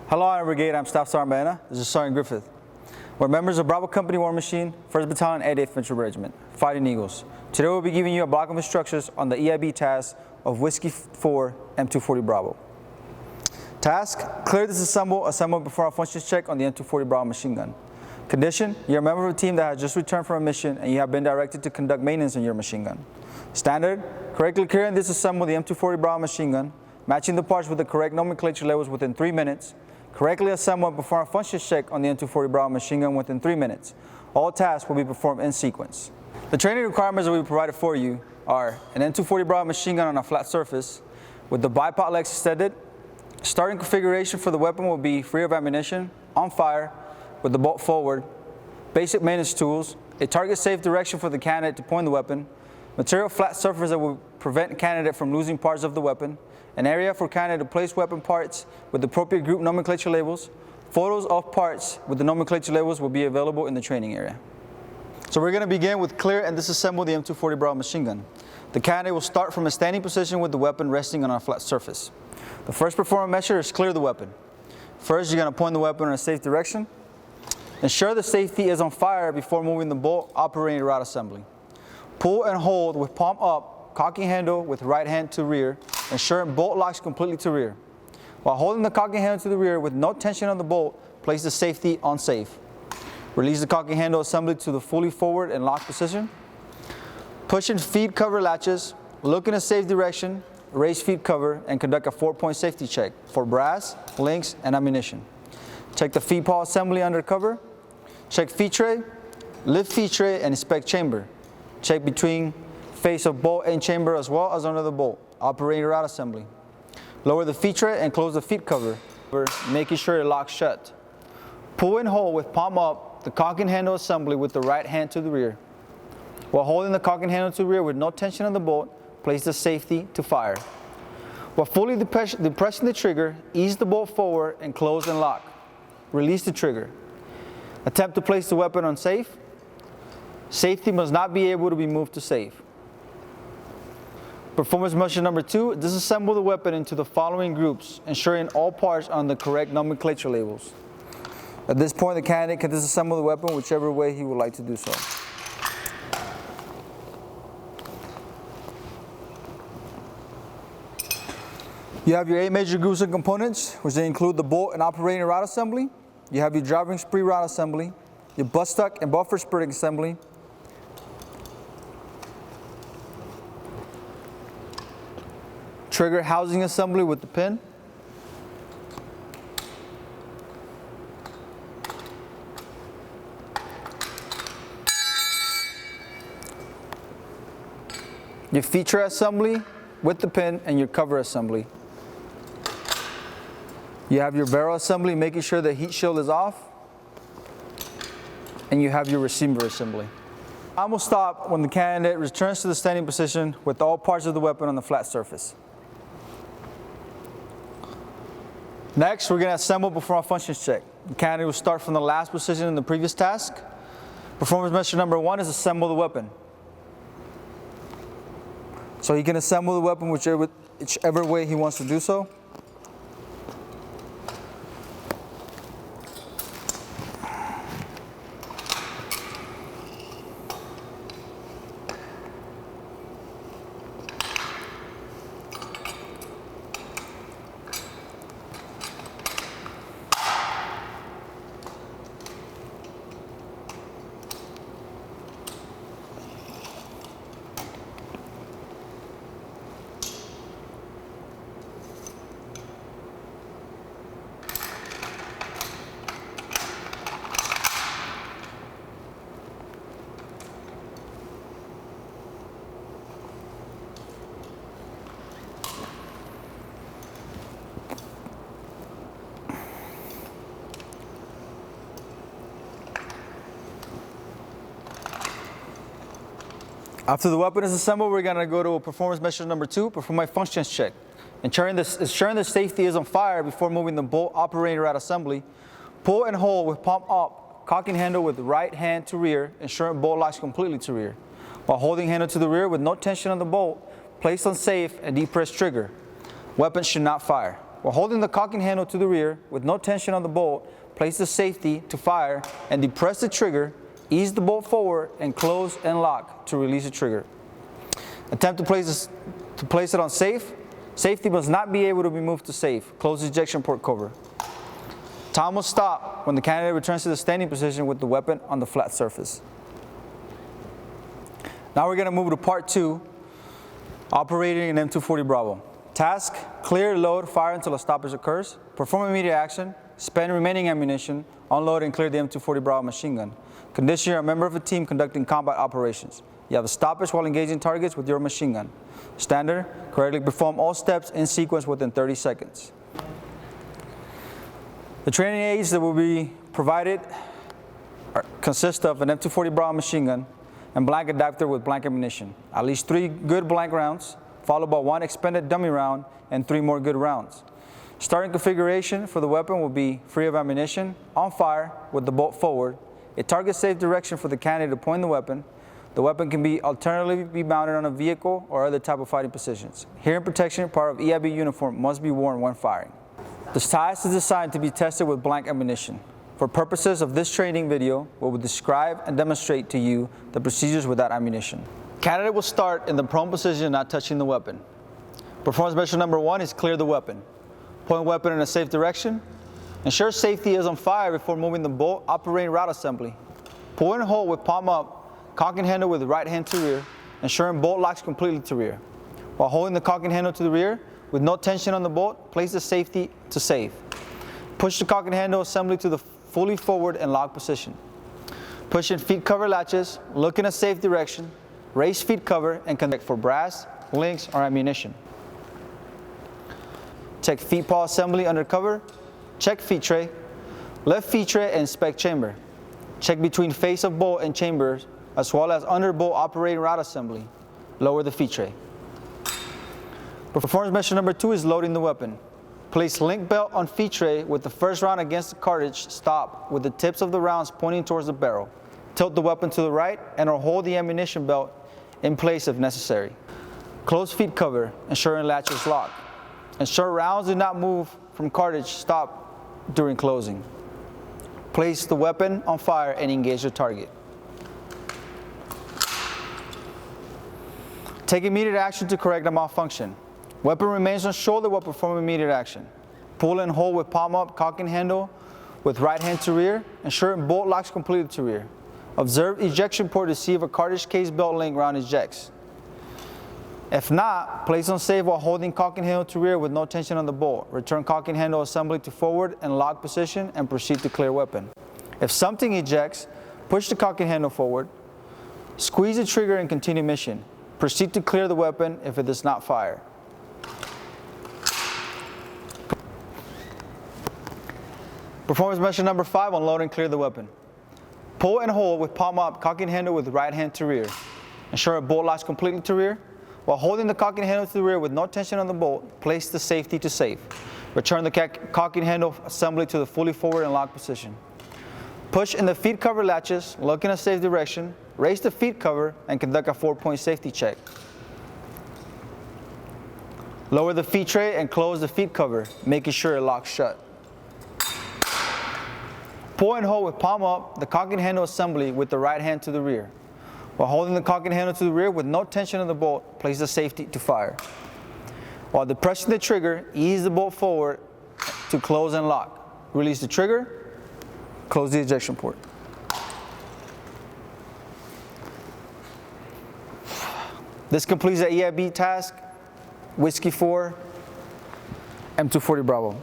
Hello, Iron Brigade. I'm Staff Sergeant Baena. This is Sergeant Griffith. We're members of Bravo Company War Machine, 1st Battalion, 8th Infantry Regiment, Fighting Eagles. Today we'll be giving you a block of instructions on the EIB task of Whiskey 4 M240 Bravo. Task: clear, disassemble, assemble before a functions check on the M240 Bravo machine gun. Condition: you're a member of a team that has just returned from a mission and you have been directed to conduct maintenance on your machine gun. Standard: correctly clear and disassemble the M240 Bravo machine gun, matching the parts with the correct nomenclature labels within 3 minutes. Correctly assemble and perform a functions check on the M240 Bravo machine gun within 3 minutes. All tasks will be performed in sequence. The training requirements that we provided for you are an M240 Bravo machine gun on a flat surface with the bipod legs extended. Starting configuration for the weapon will be free of ammunition, on fire, with the bolt forward, basic maintenance tools, a target safe direction for the candidate to point the weapon, material flat surface that will prevent candidate from losing parts of the weapon, an area for candidate to place weapon parts with the appropriate group nomenclature labels. Photos of parts with the nomenclature labels will be available in the training area. So we're going to begin with clear and disassemble the M240 Bravo machine gun. The candidate will start from a standing position with the weapon resting on a flat surface. The first performance measure is clear the weapon. First, you're going to point the weapon in a safe direction. Ensure the safety is on fire before moving the bolt operating route assembly. Pull and hold with palm up, cocking handle with right hand to rear, ensuring bolt locks completely to rear. While holding the cocking handle to the rear with no tension on the bolt, place the safety on safe. Release the cocking handle assembly to the fully forward and locked position. Push and feed cover latches, look in a safe direction, raise feed cover, and conduct a 4-point safety check for brass, links, and ammunition. Check the feed paw assembly under cover. Check feed tray, lift feed tray, and inspect chamber. Check between face of bolt and chamber as well as under the bolt. Operating route assembly. Lower the feed tray and close the feed cover, making sure it locks shut. Pull and hold with palm up the cocking handle assembly with the right hand to the rear. While holding the cocking handle to the rear with no tension on the bolt, place the safety to fire. While fully depressing the trigger, ease the bolt forward and close and lock. Release the trigger. Attempt to place the weapon on safe. Safety must not be able to be moved to safe. Performance measure number 2, disassemble the weapon into the following groups, ensuring all parts are on the correct nomenclature labels. At this point, the candidate can disassemble the weapon whichever way he would like to do so. You have your 8 major groups and components, which they include the bolt and operating route assembly. You have your driving spree route assembly, your butt stuck and buffer spring assembly, trigger housing assembly with the pin, your feed tray assembly with the pin, and your cover assembly. You have your barrel assembly, making sure the heat shield is off, and you have your receiver assembly. I will stop when the candidate returns to the standing position with all parts of the weapon on the flat surface. Next, we're going to assemble before our functions check. The candidate will start from the last position in the previous task. Performance measure number 1 is assemble the weapon. So he can assemble the weapon whichever way he wants to do so. After the weapon is assembled, we're going to go to performance measure number 2, perform my functions check. Ensuring the safety is on fire before moving the bolt operating route assembly. Pull and hold with palm up, cocking handle with right hand to rear, ensuring bolt locks completely to rear. While holding handle to the rear with no tension on the bolt, place on safe and depress trigger. Weapon should not fire. while holding the cocking handle to the rear with no tension on the bolt, place the safety to fire and depress the trigger, ease the bolt forward and close and lock to release the trigger. Attempt to place it on safe. Safety must not be able to be moved to safe. Close the ejection port cover. Time will stop when the candidate returns to the standing position with the weapon on the flat surface. Now we're going to move to part 2, operating an M240 Bravo. Task: clear, load, fire until a stoppage occurs. Perform immediate action. Spend remaining ammunition. Unload and clear the M240 Bravo machine gun. Condition: you're a member of a team conducting combat operations. You have a stoppage while engaging targets with your machine gun. Standard: correctly perform all steps in sequence within 30 seconds. The training aids that will be provided consist of an M240 Bravo machine gun and blank adapter with blank ammunition. At least 3 good blank rounds, followed by 1 expended dummy round and 3 more good rounds. Starting configuration for the weapon will be free of ammunition, on fire with the bolt forward, a target safe direction for the candidate to point the weapon. The weapon can be alternatively mounted on a vehicle or other type of fighting positions. Hearing protection, part of EIB uniform, must be worn when firing. This task is designed to be tested with blank ammunition. For purposes of this training video, we will describe and demonstrate to you the procedures with that ammunition. Candidate will start in the prone position, not touching the weapon. Performance measure number 1 is clear the weapon. Point weapon in a safe direction. Ensure safety is on fire before moving the bolt operating route assembly. Pull and hold with palm up, cocking handle with the right hand to rear, ensuring bolt locks completely to rear. While holding the cocking handle to the rear, with no tension on the bolt, place the safety to safe. Push the cocking handle assembly to the fully forward and lock position. Push in feet cover latches, look in a safe direction, raise feet cover and connect for brass, links, or ammunition. Check feet paw assembly under cover, check feet tray, left feet tray and inspect chamber. Check between face of bolt and chambers as well as under bolt operating route assembly. Lower the feet tray. Performance measure number 2 is loading the weapon. Place link belt on feet tray with the first round against the cartridge. Stop with the tips of the rounds pointing towards the barrel. Tilt the weapon to the right and or hold the ammunition belt in place if necessary. Close feet cover, ensuring latch is locked. Ensure rounds do not move from cartridge. Stop during closing. Place the weapon on fire and engage the target. Take immediate action to correct a malfunction. Weapon remains on shoulder while performing immediate action. Pull and hold with palm up, cocking handle with right hand to rear, ensuring bolt locks completely to rear. Observe ejection port to see if a cartridge case belt link round ejects. If not, place on safe while holding cocking handle to rear with no tension on the bolt. Return cocking handle assembly to forward and lock position and proceed to clear weapon. If something ejects, push the cocking handle forward, squeeze the trigger and continue mission. Proceed to clear the weapon if it does not fire. Performance measure number 5, unload and clear the weapon. Pull and hold with palm up, cocking handle with right hand to rear. Ensure a bolt locks completely to rear. While holding the cocking handle to the rear with no tension on the bolt, place the safety to safe. Return the cocking handle assembly to the fully forward and lock position. Push in the feet cover latches, look in a safe direction, raise the feet cover, and conduct a 4-point safety check. Lower the feet tray and close the feet cover, making sure it locks shut. Pull and hold with palm up the cocking handle assembly with the right hand to the rear. While holding the cocking handle to the rear with no tension on the bolt, place the safety to fire. While depressing the trigger, ease the bolt forward to close and lock. Release the trigger, close the ejection port. This completes the EIB task, Whiskey 4, M240 Bravo.